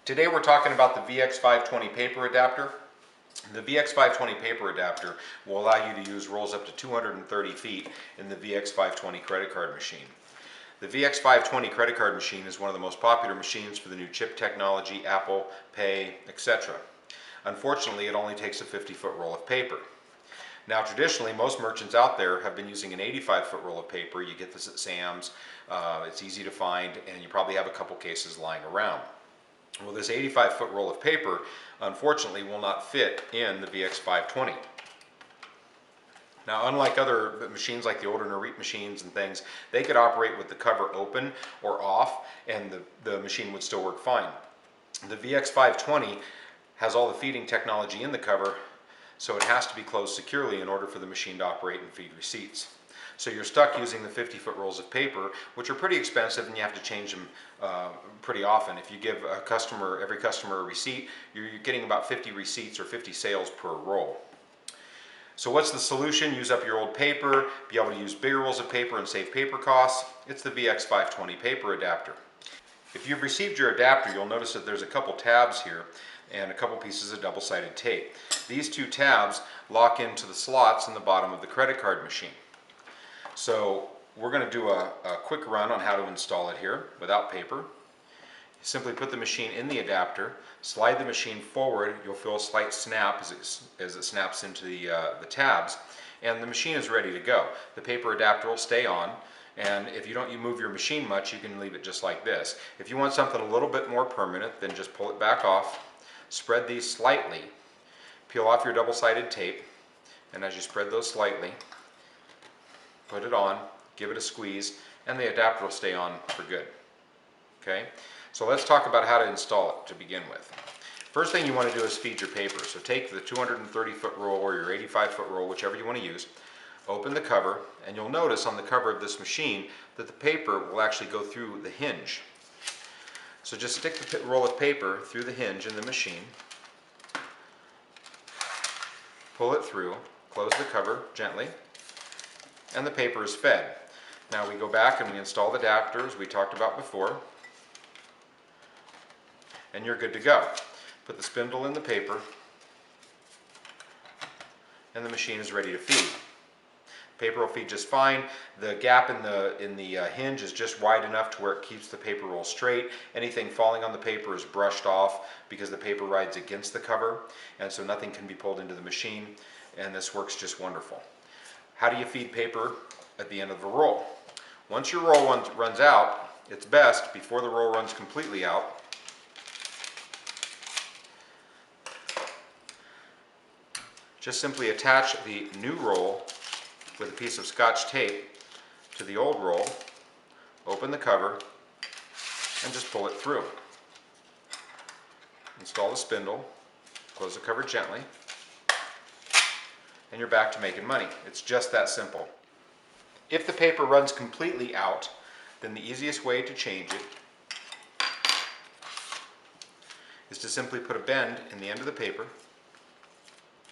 Today we're talking about the VX520 paper adapter. The VX520 paper adapter will allow you to use rolls up to 230 feet in the VX520 credit card machine. The VX520 credit card machine is one of the most popular machines for the new chip technology, Apple Pay, etc. Unfortunately, it only takes a 50-foot roll of paper. Now traditionally, most merchants out there have been using an 85-foot roll of paper. You get this at Sam's, it's easy to find, and you probably have a couple cases lying around. Well, this 85-foot roll of paper, unfortunately, will not fit in the VX520. Now, unlike other machines like the older Nerite machines and things, they could operate with the cover open or off, and the machine would still work fine. The VX520 has all the feeding technology in the cover, so it has to be closed securely in order for the machine to operate and feed receipts. So you're stuck using the 50-foot rolls of paper, which are pretty expensive, and you have to change them pretty often. If you give every customer a receipt, you're getting about 50 receipts or 50 sales per roll. So what's the solution? Use up your old paper, be able to use bigger rolls of paper and save paper costs. It's the VX520 paper adapter. If you've received your adapter, you'll notice that there's a couple tabs here and a couple pieces of double-sided tape. These two tabs lock into the slots in the bottom of the credit card machine. So we're going to do a quick run on how to install it here without paper. Simply put the machine in the adapter, slide the machine forward. You'll feel a slight snap as it snaps into the tabs, and the machine is ready to go. The paper adapter will stay on, and if you don't move your machine much, you can leave it just like this. If you want something a little bit more permanent, then just pull it back off, spread these slightly, peel off your double-sided tape, and as you spread those slightly, put it on, give it a squeeze, and the adapter will stay on for good. Okay? So let's talk about how to install it to begin with. First thing you want to do is feed your paper. So take the 230-foot roll or your 85-foot roll, whichever you want to use, open the cover, and you'll notice on the cover of this machine that the paper will actually go through the hinge. So just stick the roll of paper through the hinge in the machine, pull it through, close the cover gently, and the paper is fed. Now we go back and we install the adapters we talked about before, and you're good to go. Put the spindle in the paper, and the machine is ready to feed. Paper will feed just fine. The gap in the hinge is just wide enough to where it keeps the paper roll straight. Anything falling on the paper is brushed off because the paper rides against the cover, and so nothing can be pulled into the machine, and this works just wonderful. How do you feed paper at the end of the roll? Once your roll runs out, it's best, before the roll runs completely out, just simply attach the new roll with a piece of Scotch tape to the old roll, open the cover, and just pull it through. Install the spindle, close the cover gently, and you're back to making money. It's just that simple. If the paper runs completely out, then the easiest way to change it is to simply put a bend in the end of the paper,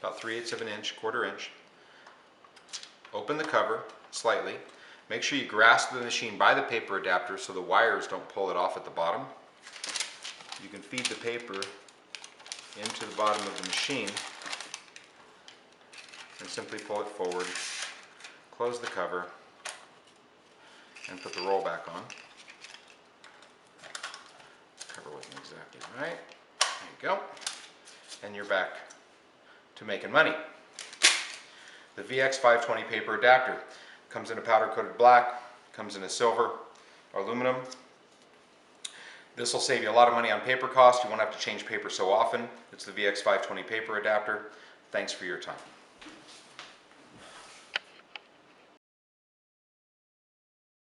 about 3/8 of an inch, 1/4 inch. Open the cover slightly. Make sure you grasp the machine by the paper adapter so the wires don't pull it off at the bottom. You can feed the paper into the bottom of the machine and simply pull it forward, close the cover, and put the roll back on. The cover wasn't exactly right. There you go. And you're back to making money. The VX520 paper adapter comes in a powder-coated black, comes in a silver or aluminum. This will save you a lot of money on paper costs. You won't have to change paper so often. It's the VX520 paper adapter. Thanks for your time.